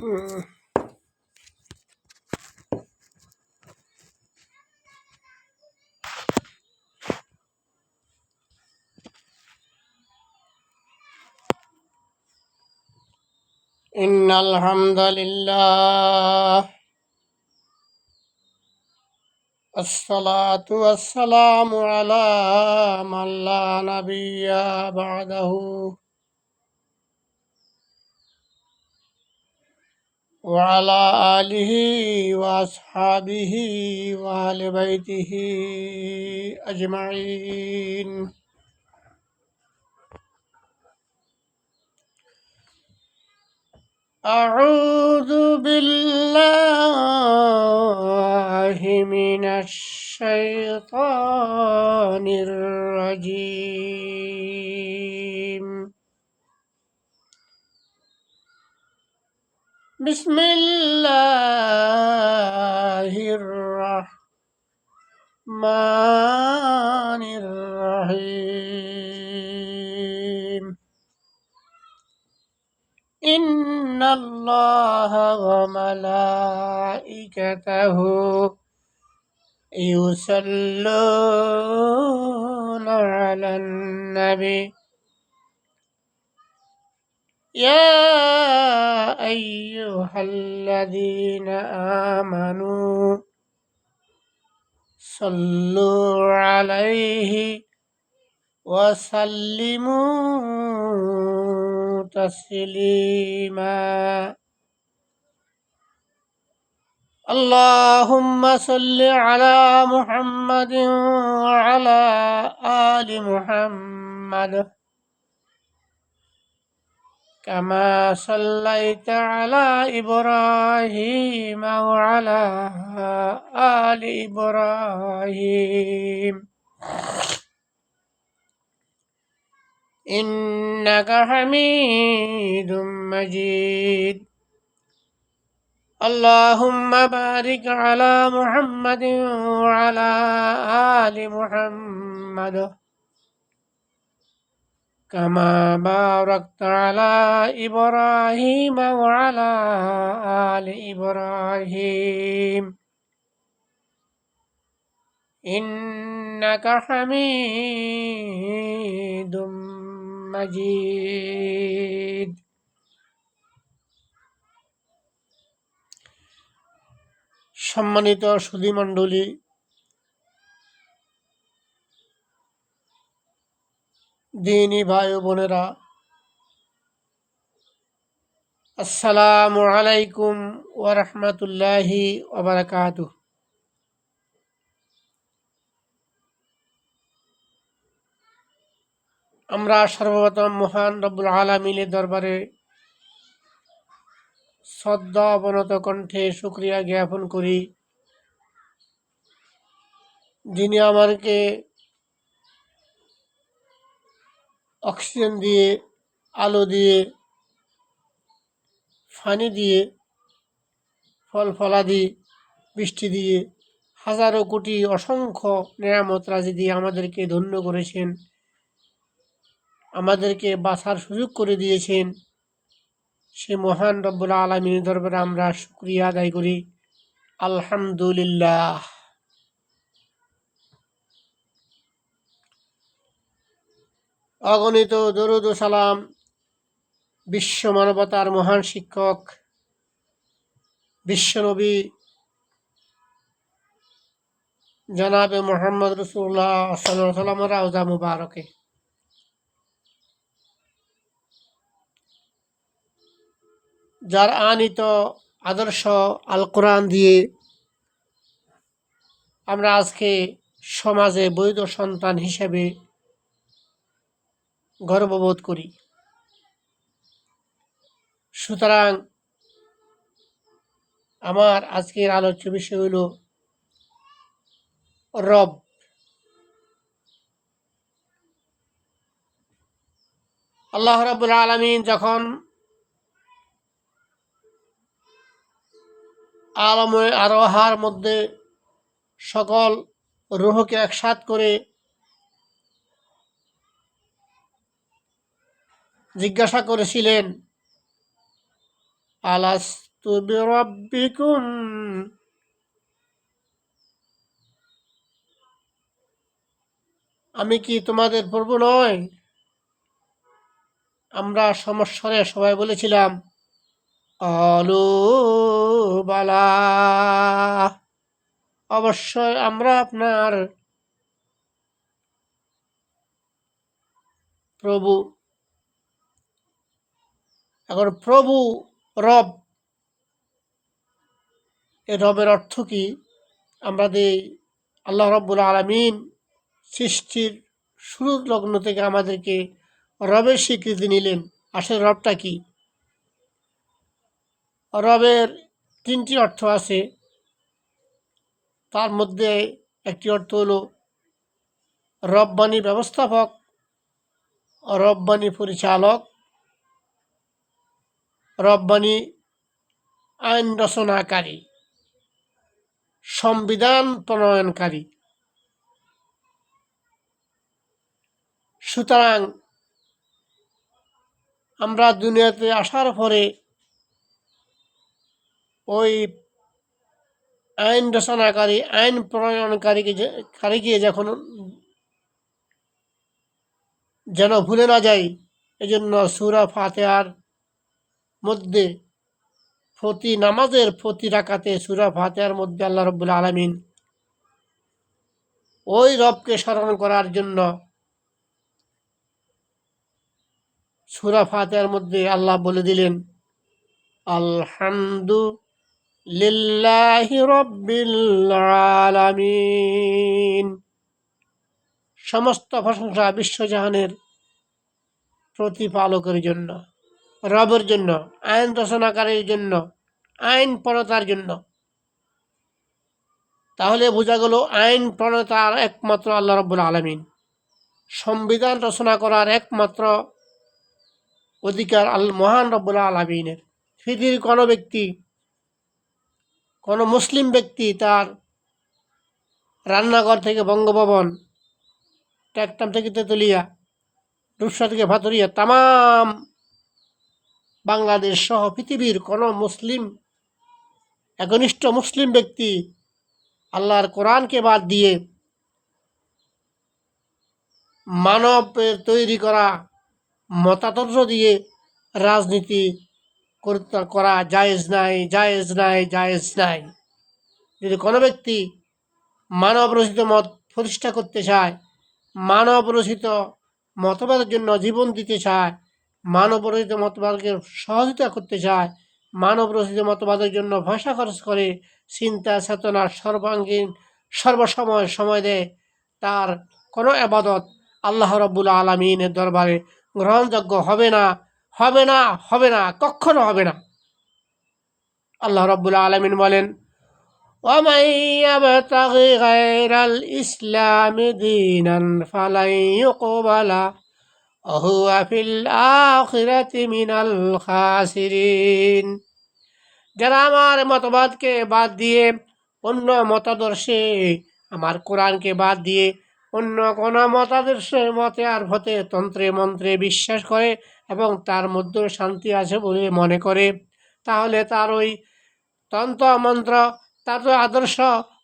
إن الحمد لله الصلاة والسلام على من لا نبي بعده وعلى آله وأصحابه وأهل بيته أجمعين. أعوذ بالله من الشيطان الرجيم. بسم الله الرحمن الرحيم. إن الله وملائكته يصلون على النبي يا أيها الذين آمنوا صلوا عليه وسلموا تسليما. اللهم صل على محمد وعلى آل محمد كما صليت على إبراهيم وعلى آل إبراهيم إنك حميد مجيد. اللهم بارك على محمد وعلى آل محمد كما باركت على إبراهيم وعلى آل إبراهيم إنك حميد مجيد. সম্মানিত সুধীমণ্ডলী, দিনী ভাই ও বোনেরা, আসসালামু আলাইকুম ওয়া রাহমাতুল্লাহি ওয়া বারাকাতুহু। আমরা সর্বপ্রথম মহান রব্বুল আলামিনের দরবারে শ্রদ্ধা অবনত কণ্ঠে শুকরিয়া জ্ঞাপন করি, যিনি আমাকে অক্সিজেন দিয়ে, আলো দিয়ে, পানি দিয়ে, ফল ফলাদি, বৃষ্টি দিয়ে, হাজারো কোটি অসংখ্য নেয়ামত রাজি দিয়ে আমাদেরকে ধন্য করেছেন, আমাদেরকে বাঁচার সুযোগ করে দিয়েছেন। সে মহান রব্বুল আলামিনের দরবারে আমরা শুকরিয়া আদায় করি, আলহামদুলিল্লাহ। অগণিত দরুদ ও সালাম বিশ্ব মানবতার মহান শিক্ষক বিশ্বনবী জনাবে মুহাম্মদ রাসূলুল্লাহ সাল্লাল্লাহু আলাইহি ওয়াসাল্লামের রওজা মুবারকে, যার আনিত আদর্শ আল কোরআন দিয়ে আমরা আজকে সমাজে বৈধ সন্তান হিসেবে গর্ববোধ করি। সুতরাং আমার আজকের আলোচ্য বিষয় হল রব। আল্লাহ রাব্বুল আলামিন যখন আলমে আরওয়াহার মধ্যে সকল রূহকে একসাথ করে জিজ্ঞাসা করেছিলেন, তু বিরাব্বিকুম, আমি কি তোমাদের প্রভু নয়? আমরা সমস্বরে সবাই বলেছিলাম অলু বালা, অবশ্যই আমরা আপনার প্রভু। এখন প্রভু, রব, এই রবের অর্থ কি? আমাদের আল্লাহ রাব্বুল আলামিন সৃষ্টির শুরুর লগ্ন থেকে আমাদেরকে রবের স্বীকৃতি নিলেন। আসলে রবটা কি? রবের তিনটি অর্থ আছে। তার মধ্যে একটি অর্থ হলো রব্বানি ব্যবস্থাপক, রব্বানি পরিচালক, রব্বানি আইন রচনাকারী, সংবিধান প্রণয়নকারী। সুতরাং আমরা দুনিয়াতে আসার পরে ওই আইন রচনাকারী, আইন প্রণয়নকারীকে যখন যেন ভুলে না যাই, এজন্য সূরা ফাতিহার মধ্যে প্রতি নামাজের প্রতি রাকাতে সূরা ফাতিহার মধ্যে আল্লাহ রাব্বুল আলামিন ওই রবকে স্মরণ করার জন্য সূরা ফাতিহার মধ্যে আল্লাহ বলে দিলেন আলহামদুলিল্লাহি রাব্বিল আলামিন। সমস্ত প্রশংসা বিশ্বজাহানের প্রতিপালকের জন্য, রবের জন্য, আইন রচনাকারীর জন্য, আইন প্রণেতার জন্য। তাহলে বোঝা গেল আইন প্রণেতার একমাত্র আল্লাহ রাব্বুল আলামিন, সংবিধান রচনা করার একমাত্র অধিকার মহান রব্বুল আলামিনের। পৃথিবীর কোনো ব্যক্তি, কোনো মুসলিম ব্যক্তি তার রান্নাঘর থেকে বঙ্গভবন, ট্যাকটাম থেকে তেতুলিয়া, রূপসা থেকে ভাতুরিয়া, তামাম বাংলাদেশ সহ পৃথিবীর কোনো মুসলিম, একনিষ্ঠ মুসলিম ব্যক্তি আল্লাহর কোরআনকে বাদ দিয়ে মানবের তৈরি করা মতাদর্শ দিয়ে রাজনীতি করা জায়েজ নাই, জায়েজ নাই, জায়েজ নাই। যদি কোনো ব্যক্তি মানব রচিত মত প্রতিষ্ঠা করতে চায়, মানব রচিত মতবাদের জন্য জীবন দিতে চায়, মানব রচিত মতবাদকে সহযোগিতা করতে চায়, মানব রচিত মতবাদের জন্য পয়সা খরচ করে, চিন্তা চেতনার সর্বাঙ্গীন সময় দেয়, তার কোনো আবাদত আল্লাহ রাব্বুল আলামিনের দরবারে গ্রহণযোগ্য হবে না, হবে না, হবে না, কখনো হবে না। আল্লাহ রাব্বুল আলামিন বলেন ومن يبتغ غير الإسلام دينا فلن يقبل وهو في الآخرة من الخاسرين। যারা আমার মতবাদকে বাদ দিয়ে অন্য মতাদর্শে, আমার কোরআনকে বাদ দিয়ে অন্য কোনো মতাদর্শের মতে আর হতে তন্ত্রে মন্ত্রে বিশ্বাস করে এবং তার মধ্যে শান্তি আছে বলে মনে করে, তাহলে তার ওই তন্ত্র মন্ত্র, তার তো আদর্শ,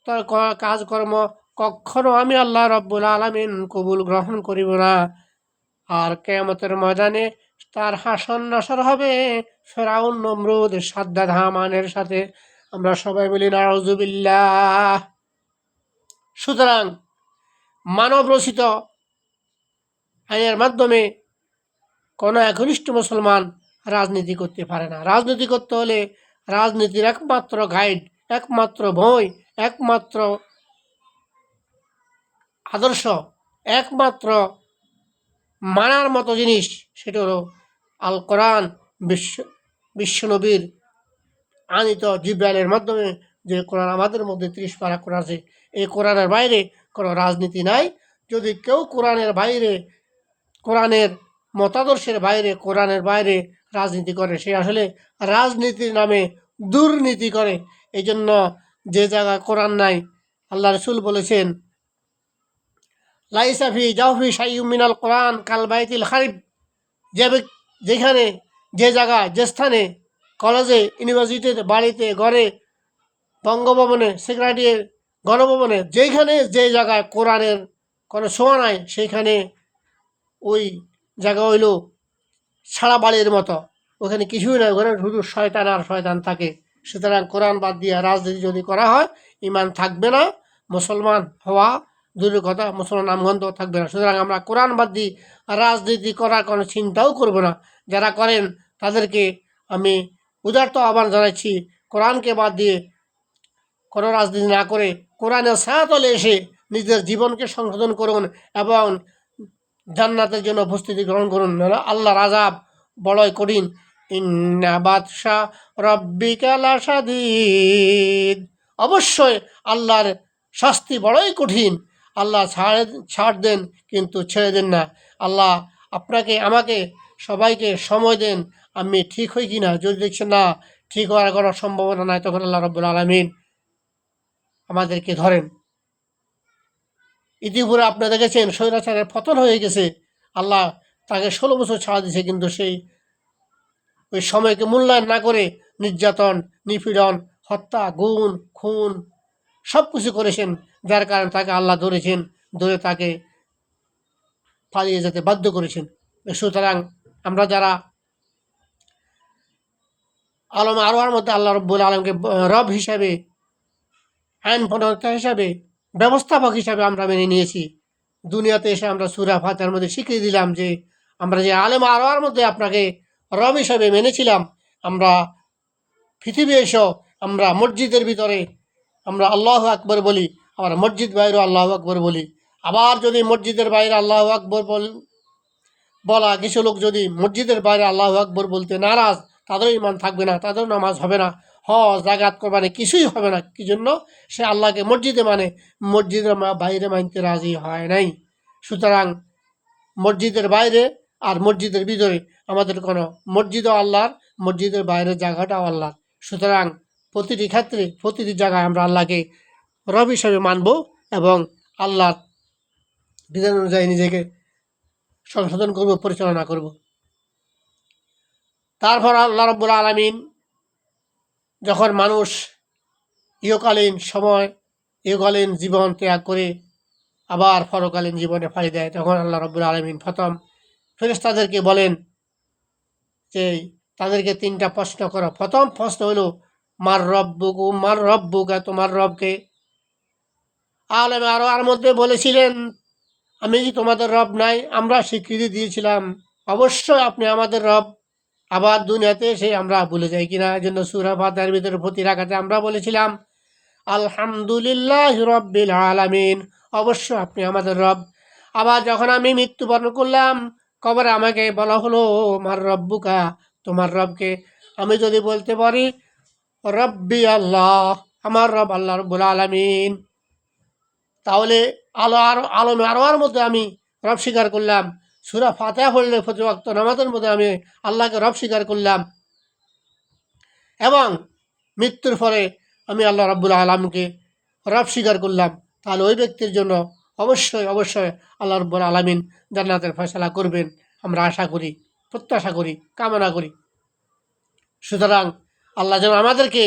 তার কাজকর্ম কখনো আমি আল্লাহ রাব্বুল আলামিন কবুল গ্রহণ করিব না। আর কিয়ামতের ময়দানে তার হাসর নাসর হবে ফেরাউন, নমরুদ, সাদ্দাত, হামানের সাথে। আমরা সবাই বলি নাউজুবিল্লাহ। সুতরাং মানব রচিত আইনের মাধ্যমে কোনো একনিষ্ঠ মুসলমান রাজনীতি করতে পারে না। রাজনীতি করতে হলে রাজনীতির একমাত্র গাইড, একমাত্র বই, একমাত্র আদর্শ, একমাত্র মানার মতো জিনিস, সেটা হলো আল কোরআন, বিশ্বনবীর আনিত জিব্রাইলের মাধ্যমে যে কোরআন আমাদের মধ্যে 30 পারা কোরআন আছে, এই কোরআনের বাইরে কোনো রাজনীতি নাই। যদি কেউ কোরআনের বাইরে, কোরআনের মতাদর্শের বাইরে, কোরআনের বাইরে রাজনীতি করে, সে আসলে রাজনীতির নামে দুর্নীতি করে। এই জন্য যে জায়গায় কোরআন নাই, আল্লাহ রাসূল বলেছেন লাইসা ফি জাওফি শাইউম মিনাল কোরআন কাল বাইতিল খারিব। যেখানে, যে জায়গায়, যে স্থানে কলেজে, ইউনিভার্সিটিতে, বাড়িতে, ঘরে, বঙ্গভবনে, সেক্রেটারিয়েট, গণভবনে, যেখানে যে জায়গায় কোরআনের কোনো ছোঁয়া নাই সেইখানে ওই জায়গা হইল সারা বাড়ির মতো, ওখানে কিছুই নয়, ওখানে শুধু শয়তান আর শয়তান থাকে। সুতরাং কোরআন বাদ দিয়ে রাজনীতি যদি করা হয় ইমান থাকবে না, মুসলমান হওয়া দূরের কথা, মুসলমান নামগন্ধ থাকবে না। সুতরাং আমরা কোরআন বাদ দিয়ে রাজনীতি করার কোনো চিন্তাও করব না। যারা করেন তাদেরকে আমি উদারত আহ্বান জানাচ্ছি, কোরআনকে বাদ দিয়ে কোনো রাজনীতি না করে কোরআনের ছায়াতলে এসে নিজের জীবনকে সংশোধন করুন এবং জান্নাতের জন্য প্রস্তুতি গ্রহণ করুন। আল্লাহর আযাব বড়ই কঠিন। ইন্না বাতশা রব্বিকা লাশাদীদ, অবশ্যই আল্লাহর শাস্তি বড়ই কঠিন। আল্লাহ ছাড় দেন কিন্তু ছেড়ে দেন না। আল্লাহ আপনাকে, আমাকে, সবাইকে সময় দেন আমি ঠিক হই কি না। যদি দেখছেন না ঠিক হওয়ার কোনো সম্ভাবনা নাই, তখন আল্লাহ রাব্বুল আলামিন আমাদেরকে ধরেন। ইতিপূর্বে আপনি দেখেছেন স্বৈরাচারের পতন হয়ে গেছে, আল্লাহ তাকে 16 বছর ছাড়া দিয়েছে, কিন্তু সেই ওই সময়কে মূল্যায়ন না করে নির্যাতন, নিপীড়ন, হত্যা, গুম, খুন সব কিছু করেছেন, যার কারণে তাকে আল্লাহ ধরেছেন, ধরে তাকে পালিয়ে যেতে বাধ্য করেছেন। সুতরাং আমরা যারা আলম আরোয়ার মধ্যে আল্লাহ রব্বুল আলমকে রব হিসাবে, আইন প্রণেতা হিসাবে, ব্যবস্থাপক হিসাবে আমরা মেনে নিয়েছি, দুনিয়াতে এসে আমরা সূরা ফাতিহার মধ্যে শিখিয়ে দিলাম যে আমরা যে আলেম আরওয়ার মধ্যে আপনাকে রব হিসাবে মেনেছিলাম, আমরা পৃথিবী এসেও আমরা মসজিদের ভিতরে আমরা আল্লাহু আকবর বলি, আবার মসজিদ বাইরেও আল্লাহু আকবর বলি। আবার যদি মসজিদের বাইরে আল্লাহু আকবর বলা কিছু লোক যদি মসজিদের বাইরে আল্লাহু আকবর বলতে নারাজ, তাদেরও ইমান থাকবে না, তাদেরও নামাজ হবে না, হজ, জাকাত, কোরবানি কিছুই হবে না। কি জন্য? সে আল্লাহকে মসজিদে মানে, মসজিদের বাইরে মানতে রাজি হয় নাই। সুতরাং মসজিদের বাইরে আর মসজিদের ভিতরে আমাদের কোনো, মসজিদও আল্লাহর, মসজিদের বাইরের জায়গাটাও আল্লাহর। সুতরাং প্রতিটি ক্ষেত্রে, প্রতিটি জায়গায় আমরা আল্লাহকে রব হিসাবে মানব এবং আল্লাহর বিধান অনুযায়ী নিজেকে সংশোধন করব, পরিচালনা করব। তারপর আল্লাহ রাব্বুল আলামিন যখন মানুষ ইহকালীন সময়, ইহকালীন জীবন ত্যাগ করে আবার পরকালীন জীবনে পাড়ি দেয়, তখন আল্লাহ রাব্বুল আলামিন প্রথম ফেরেশতাদেরকে বলেন যে তাদেরকে 3টা প্রশ্ন করো। প্রথম প্রশ্ন হলো মার রব্বুকুম, মার রব্বুকা, তোমার রবকে। আলেমে আরওয়ার মধ্যে বলেছিলেন আমি কি তোমাদের রব নাই? আমরা স্বীকৃতি দিয়েছিলাম অবশ্যই আপনি আমাদের রব। আবার দুনিয়াতে এসে আমরা ভুলে যাই কিনা, এই জন্য সূরা ফাতিহার ভিতরে প্রতি রাকাতে আমরা বলেছিলাম আলহামদুলিল্লাহি রাব্বিল আলামিন, অবশ্য আপনি আমাদের রব। আবার যখন আমি মৃত্যুবরণ করলাম কবরে, আমাকে বলা হলো মার রব্বুকা, তোমার রবকে। আমি যদি বলতে পারি রব্বি আল্লাহ, আমার রব আল্লাহ রাব্বুল আলামিন, তাহলে আলমে আরওয়ার মধ্যে আমি রব স্বীকার করলাম। সূরা ফাতিহা পড়লে প্রতি ওয়াক্ত নামাজের মধ্যে আমি আল্লাহকে রব স্বীকার করলাম এবং মৃত্যুর পরে আমি আল্লাহ রাব্বুল আলামিনকে রব স্বীকার করলাম। তাহলে ওই ব্যক্তির জন্য অবশ্যই অবশ্যই আল্লাহ রাব্বুল আলামিন জান্নাতের ফয়সালা করবেন, আমরা আশা করি, প্রত্যাশা করি, কামনা করি। সুতরাং আল্লাহ যেন আমাদেরকে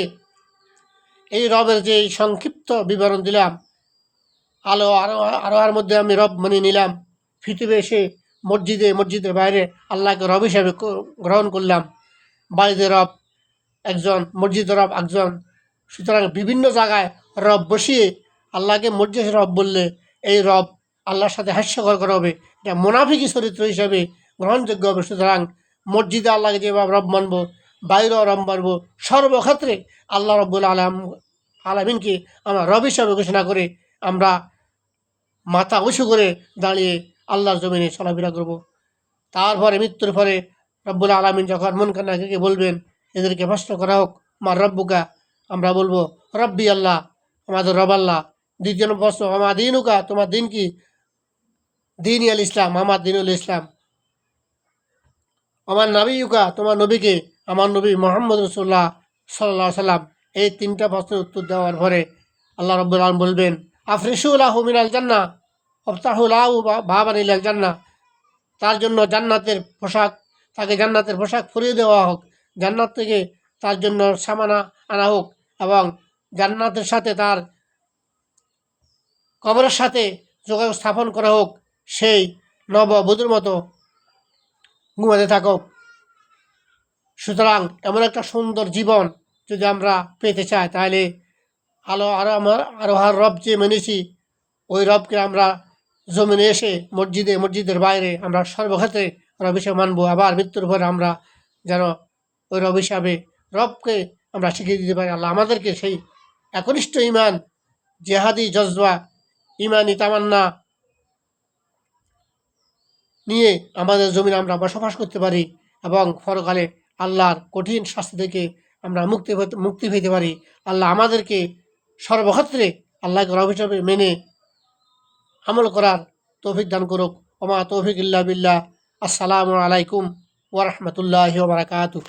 এই রবের যে সংক্ষিপ্ত বিবরণ দিলাম, আরোয়ার মধ্যে আমি রব মেনে নিলাম, পৃথিবী এসে মসজিদের বাইরে আল্লাহকে রব হিসাবে গ্রহণ করলাম, বাড়িতে রব একজন, মসজিদের রব একজন। সুতরাং বিভিন্ন জায়গায় রব বসিয়ে আল্লাহকে মসজিদের রব বললে এই রব আল্লাহর সাথে হাস্যকর করা হবে, এটা মুনাফিকি চরিত্র হিসাবে গ্রহণযোগ্য হবে। সুতরাং মসজিদে আল্লাহকে যেভাবে রব মানব, বাইরেও রব মানব, সর্বক্ষেত্রে আল্লাহ রব্বুল আলামিনকে আমরা রব হিসাবে ঘোষণা করে আমরা মাথা উঁচু করে দাঁড়িয়ে আল্লাহর জমিনে চলাফেরা করব। তারপরে মৃত্যুর পরে রব্বুল আলামিন যখন মুনকার নাকিরকে বলবেন এদেরকে প্রশ্ন করা হোক মার রব্বুকা, আমরা বলবো রব্বি আল্লাহ, আমাদের রব আল্লাহ। দ্বিতীয় প্রশ্ন আমার দিনুকা, তোমার দিন কি? দিন আল ইসলাম, আমার দিনুল ইসলাম। আমার নবীকা, তোমার নবীকে? আমার নবী মোহাম্মদ রাসূলুল্লাহ সাল্লাল্লাহু আলাইহি সাল্লাম। এই 3টা প্রশ্নের উত্তর দেওয়ার পরে আল্লাহ রাব্বুল আলামিন বলবেন আফরিশু লাহু মিনাল জান্নাহ ওয়াফতাহু লাহু বাবান ইলাল জান্নাহ, তার জন্য জান্নাতের পোশাক, তাকে জান্নাতের পোশাক পরিয়ে দেওয়া হোক, জান্নাত থেকে তার জন্য সামানা আনা হোক এবং জান্নাতের সাথে তার কবরের সাথে যোগাযোগ স্থাপন করা হোক, সেই নববধূর মতো ঘুমাতে থাকুক। সুতরাং এমন একটা সুন্দর জীবন যদি আমরা পেতে চাই, তাহলে আরো রব যে মেনেছি, ওই রবকে আমরা জমিনে এসে মসজিদের বাইরে আমরা সর্বক্ষেত্রে রব হিসেবে মানবো। আবার মৃত্যুর পরে আমরা যেন ওই রব হিসাবে রবকে আমরা শিখিয়ে দিতে পারি। আল্লাহ আমাদেরকে সেই একনিষ্ঠ ইমান, জেহাদি জজবা, ইমানি তামান্না নিয়ে আমাদের জমিনে আমরা বসবাস করতে পারি এবং পরকালে আল্লাহর কঠিন শাস্তি থেকে আমরা মুক্তি পেতে পারি। আল্লাহ আমাদেরকে সর্বক্ষেত্রে আল্লাহকে রব হিসাবে মেনে আমল করার তৌফিক দান করুক। ওমা তৌফিক ইল্লা বিল্লাহ। আসসালামু আলাইকুম ওয়া রাহমাতুল্লাহি ওয়া বারাকাতুহু।